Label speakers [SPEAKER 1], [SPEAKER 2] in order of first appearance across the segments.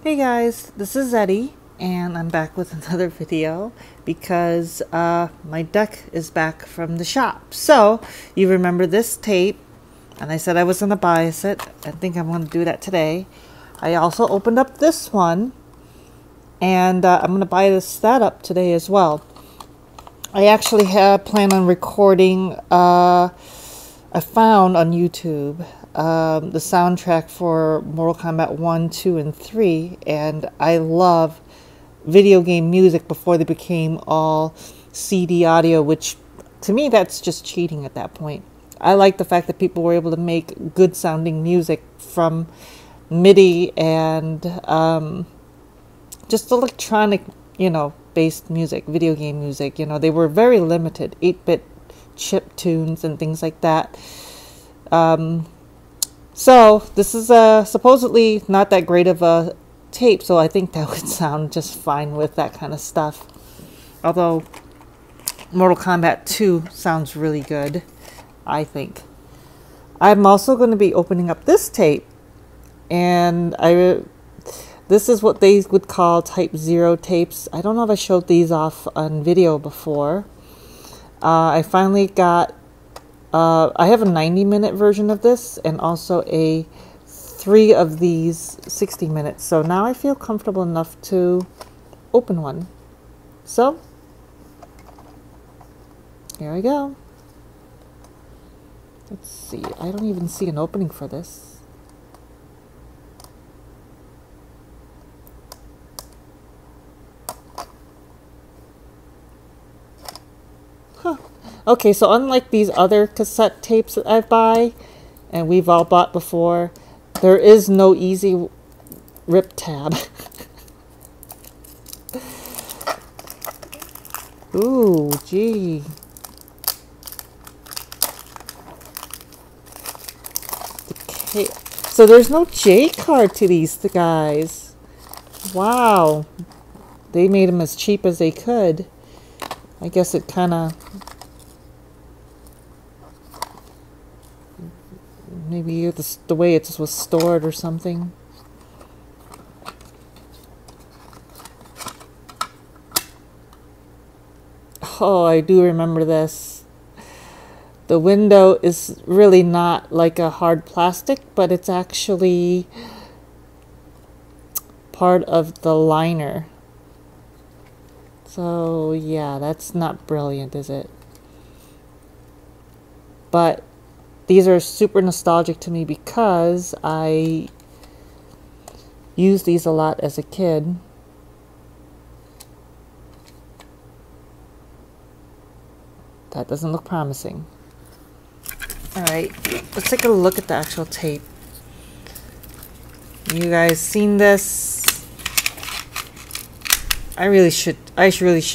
[SPEAKER 1] Hey guys, this is Eddie, and I'm back with another video because my deck is back from the shop. So, you remember this tape, and I said I was going to bias it. I think I'm going to do that today. I also opened up this one, and I'm going to bias that up today as well. I actually plan on recording, I found on YouTube the soundtrack for Mortal Kombat 1, 2, and 3, and I love video game music before they became all CD audio, which to me that's just cheating at that point. I like the fact that people were able to make good sounding music from MIDI and just electronic, based music, video game music. They were very limited, 8-bit chip tunes and things like that. So this is supposedly not that great of a tape, so I think that would sound just fine with that kind of stuff. Although Mortal Kombat 2 sounds really good, I think. I'm also going to be opening up this tape, and this is what they would call Type 0 tapes. I don't know if I showed these off on video before. I finally got I have a 90-minute version of this and also 3 of these 60 minutes. So now I feel comfortable enough to open one. So here I go. Let's see. I don't even see an opening for this. Huh. Okay, so unlike these other cassette tapes that I buy, and we've all bought before, there is no easy rip tab. Ooh, gee. Okay. So there's no J card to these guys. Wow. They made them as cheap as they could. I guess it kind of... Maybe the way it was stored or something. Oh, I do remember this. The window is really not like a hard plastic, but it's actually part of the liner. So, yeah, that's not brilliant, is it? But these are super nostalgic to me because I used these a lot as a kid. That doesn't look promising. Alright, let's take a look at the actual tape. You guys seen this? I really should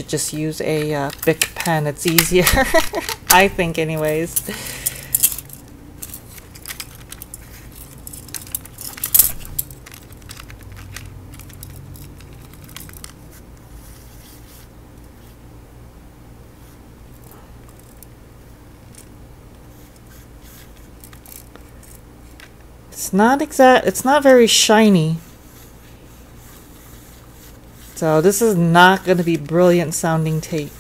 [SPEAKER 1] just use a Bic pen. It's easier. I think anyways. It's not very shiny. So this is not going to be brilliant sounding tape.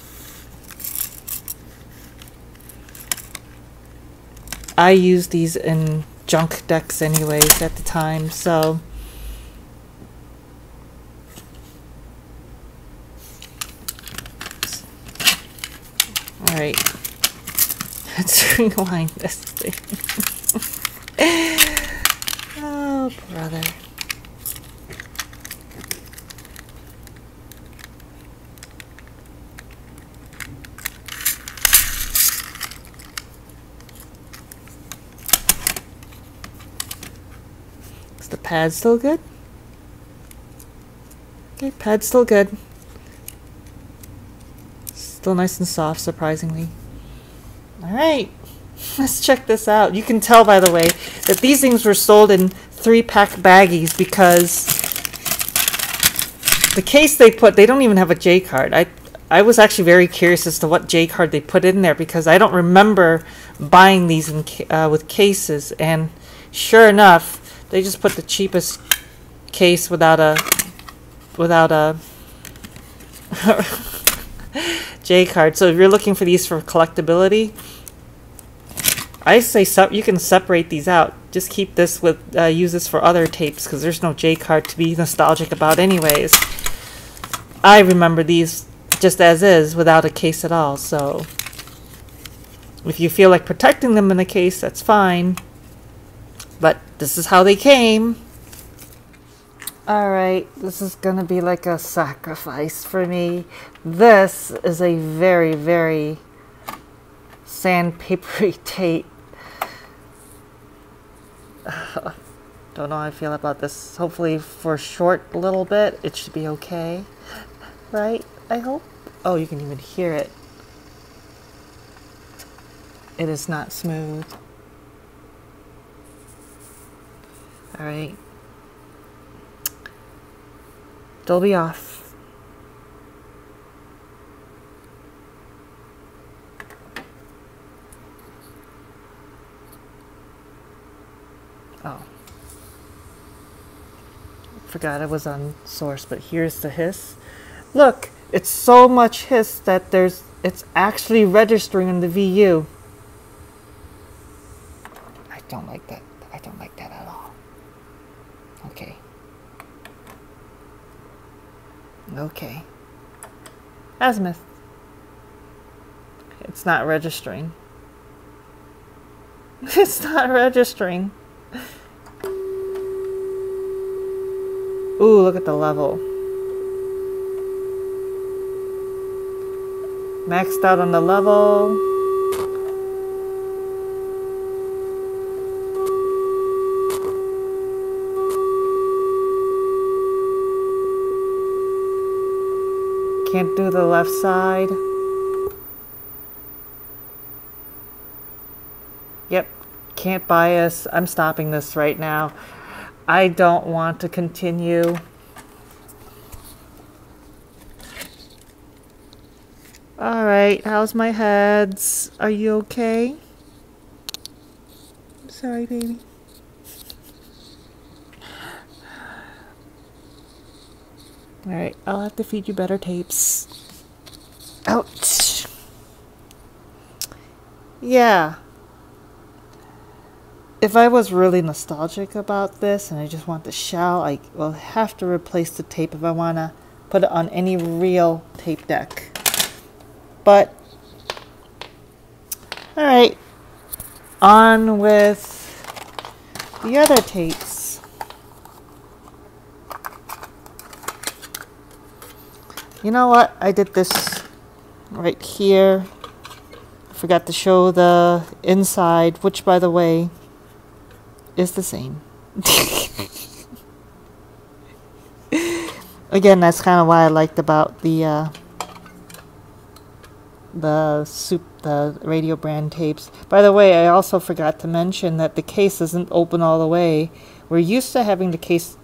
[SPEAKER 1] I used these in junk decks anyways at the time, so alright. Let's rewind this thing. Oh, brother. Is the pad still good? Okay, pad's still good. Still nice and soft, surprisingly. Alright. Let's check this out. You can tell, by the way, that these things were sold in 3-pack baggies because the case they don't even have a J card. I was actually very curious as to what J card they put in there because I don't remember buying these with cases, and sure enough, they just put the cheapest case without a without a J card. So if you're looking for these for collectability, I say you can separate these out. Just keep this with use this for other tapes because there's no J card to be nostalgic about anyways. I remember these just as is without a case at all. So if you feel like protecting them in a case, that's fine. But this is how they came. Alright, this is gonna be like a sacrifice for me. This is a very, very sandpapery tape. Don't know how I feel about this. Hopefully for a short little bit, it should be okay. Right? I hope. Oh, you can even hear it. It is not smooth. Alright. Dolby off. Oh. Forgot I was on source, but here's the hiss. Look, it's so much hiss that it's actually registering in the VU. I don't like that. I don't like that at all. Okay. Okay. Azimuth. It's not registering. It's not registering. Ooh, look at the level. Maxed out on the level. Can't do the left side. Yep, can't bias. I'm stopping this right now. I don't want to continue. All right, how's my heads? Are you okay? I'm sorry, baby. All right, I'll have to feed you better tapes. Ouch. Yeah. If I was really nostalgic about this and I just want the shell, I will have to replace the tape if I want to put it on any real tape deck. But, alright, on with the other tapes. You know what? I did this right here. I forgot to show the inside, which, by the way, is the same. Again, that's kind of what I liked about the radio brand tapes. By the way, I also forgot to mention that the case isn't open all the way. We're used to having the case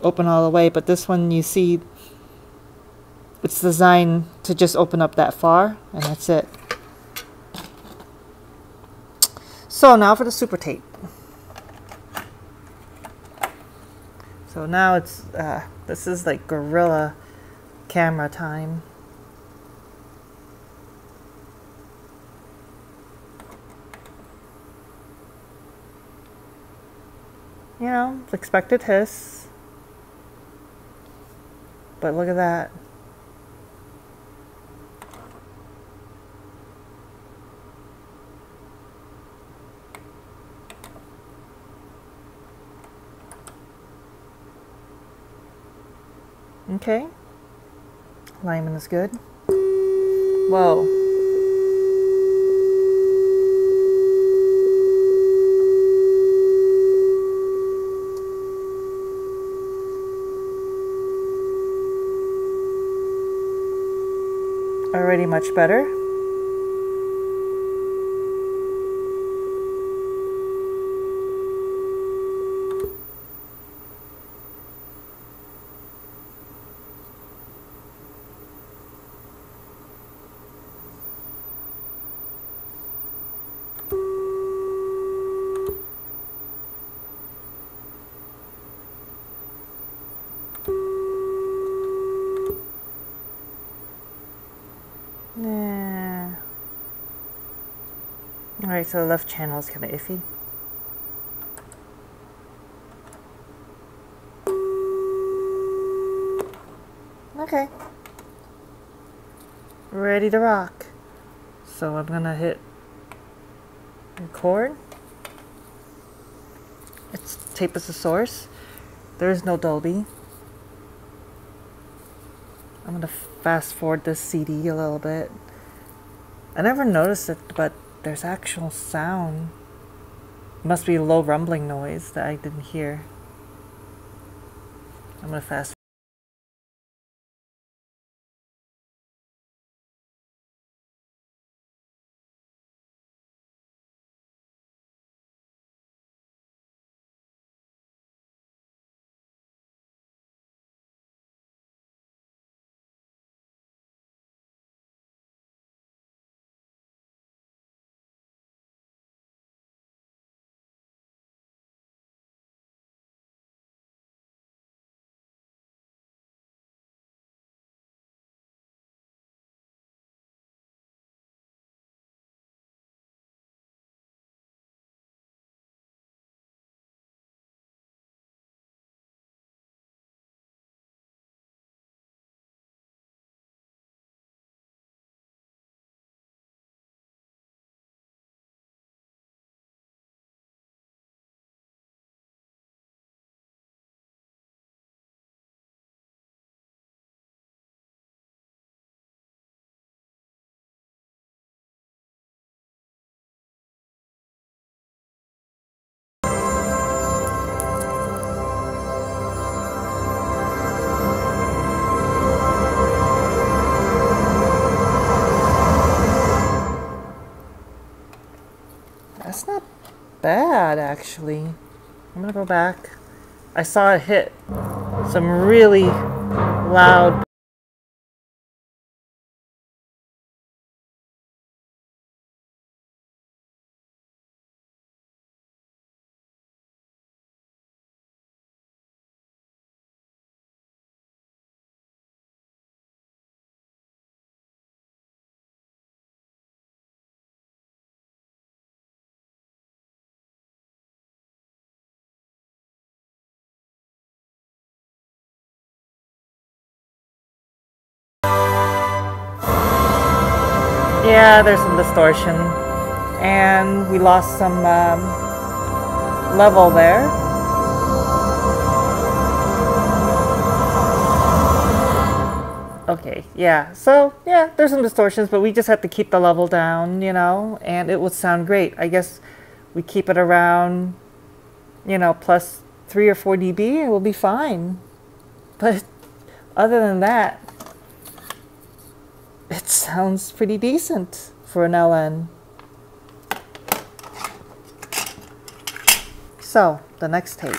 [SPEAKER 1] open all the way, but this one, you see, it's designed to just open up that far, and that's it. So now for the super tape. So now it's, this is like gorilla camera time. You know, expected hiss. But look at that. Okay. Alignment is good. Whoa. Already much better. Alright, so the left channel is kind of iffy. Okay. Ready to rock. So I'm gonna hit record. It's tape as the source. There is no Dolby. I'm gonna fast forward this CD a little bit. I never noticed it, but there's actual sound. It must be a low rumbling noise that I didn't hear. I'm gonna fast. That's not bad, actually. I'm gonna go back. I saw it hit some really loud. Yeah, there's some distortion. And we lost some level there. Okay, yeah, so yeah, there's some distortions, but we just have to keep the level down, you know, and it would sound great. I guess we keep it around, you know, plus 3 or 4 dB, it will be fine. But other than that, it sounds pretty decent for an LN. So, the next tape.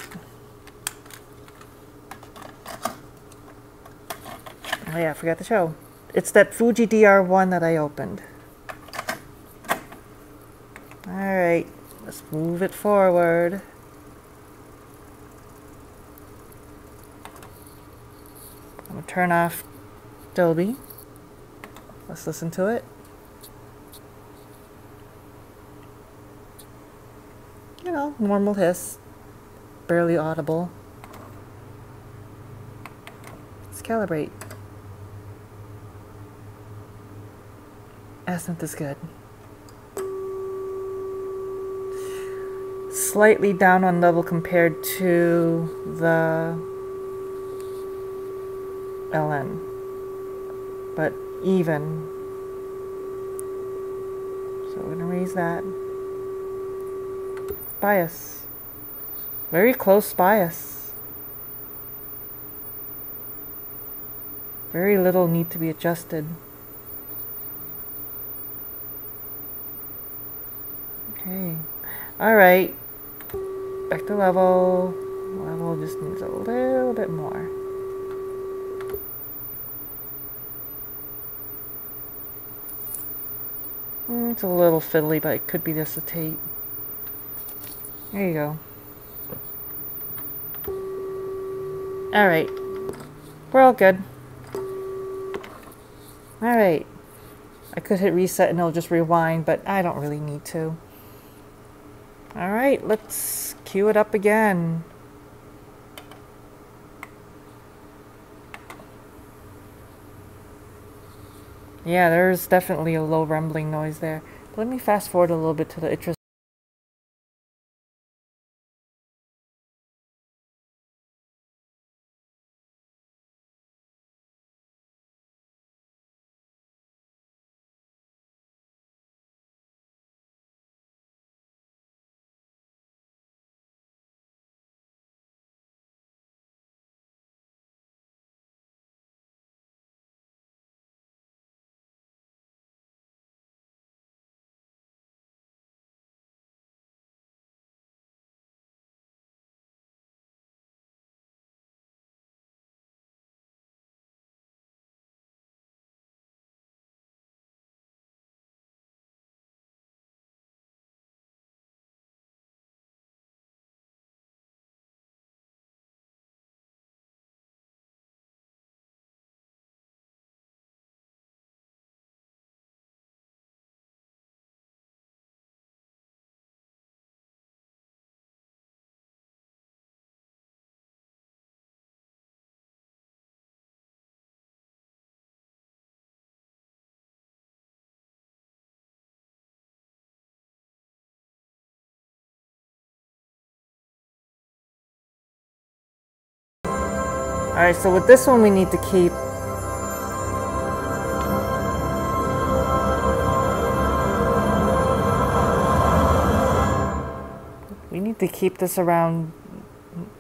[SPEAKER 1] Oh yeah, I forgot to show. It's that Fuji DR-I that I opened. Alright, let's move it forward. I'm gonna turn off Dolby. Let's listen to it. You know, normal hiss. Barely audible. Let's calibrate. Accent is good. Slightly down on level compared to the LN, but even. So we're gonna raise that. Bias. Very close bias. Very little need to be adjusted. Okay. Alright. Back to level. Level just needs a little bit more. It's a little fiddly, but it could be just a tape. There you go. Alright. We're all good. Alright. I could hit reset and it'll just rewind, but I don't really need to. All right, let's cue it up again. Yeah, there's definitely a low rumbling noise there. Let me fast forward a little bit to the intro. All right, so with this one we need to keep this around,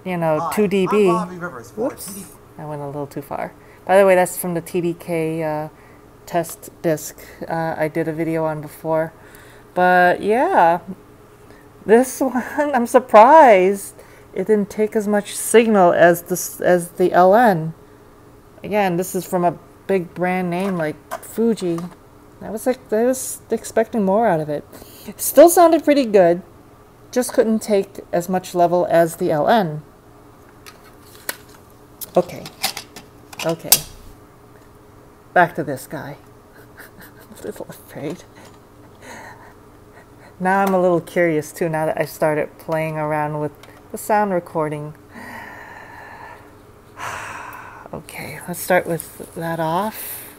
[SPEAKER 1] you know, 2 dB. Whoops, I went a little too far. By the way, that's from the TDK test disc I did a video on before. But yeah, this one, I'm surprised it didn't take as much signal as the LN. Again, this is from a big brand name like Fuji. I was expecting more out of it. It still sounded pretty good, just couldn't take as much level as the LN. Okay, back to this guy. I'm a little afraid. Now I'm a little curious too, now that I started playing around with the sound recording. Okay, let's start with that off.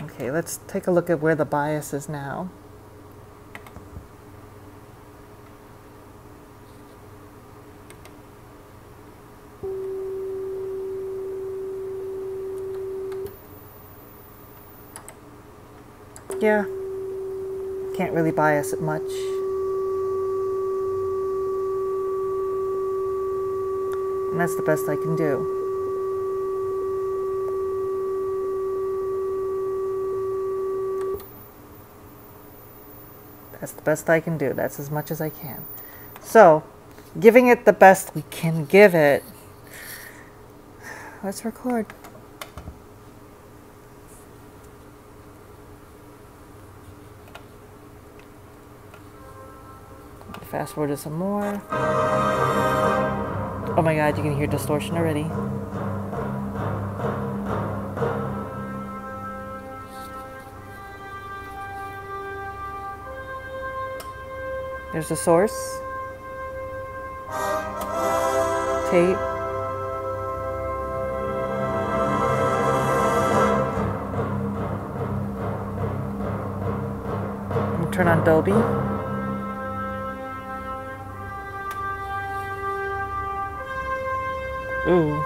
[SPEAKER 1] Okay, let's take a look at where the bias is now. Yeah, can't really bias it much. And that's the best I can do. That's the best I can do. That's as much as I can. So, giving it the best we can give it. Let's record. Fast forward to some more. Oh my god, you can hear distortion already. There's the source. Tape. And turn on Dolby. Ooh.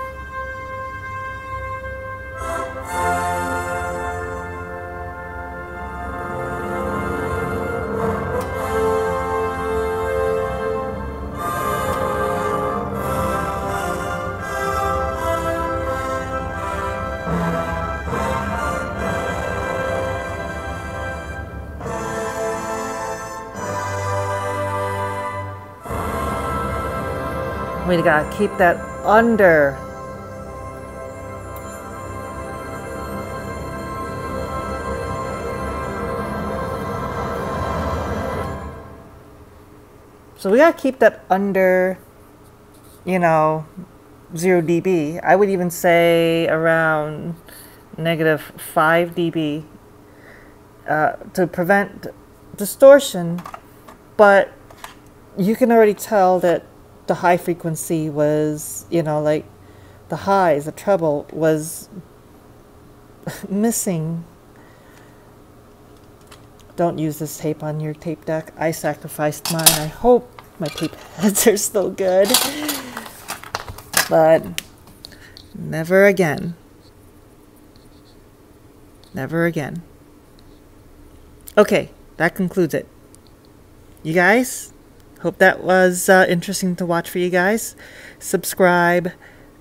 [SPEAKER 1] We gotta keep that under. So we gotta keep that under, you know, 0 dB. I would even say around -5 dB. to prevent distortion, but you can already tell that the high frequency was, you know, like the highs, the treble was missing. Don't use this tape on your tape deck. I sacrificed mine. I hope my tape heads are still good, but never again. Never again. Okay, that concludes it. You guys, hope that was interesting to watch for you guys. Subscribe,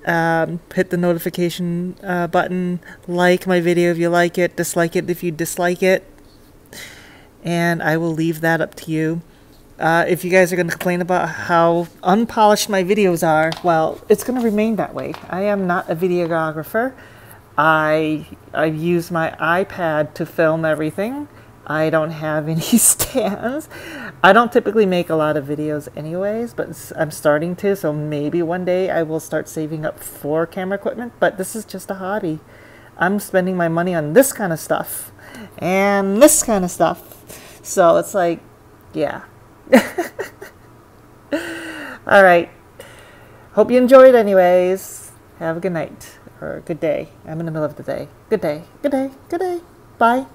[SPEAKER 1] hit the notification button, like my video if you like it, dislike it if you dislike it, and I will leave that up to you. If you guys are going to complain about how unpolished my videos are, well, it's going to remain that way. I am not a videographer. I use my iPad to film everything. I don't have any stands. I don't typically make a lot of videos anyways, but I'm starting to, so maybe one day I will start saving up for camera equipment, but this is just a hobby. I'm spending my money on this kind of stuff and this kind of stuff. So it's like, yeah. All right. Hope you enjoyed anyways. Have a good night or a good day. I'm in the middle of the day. Good day. Good day. Good day. Bye.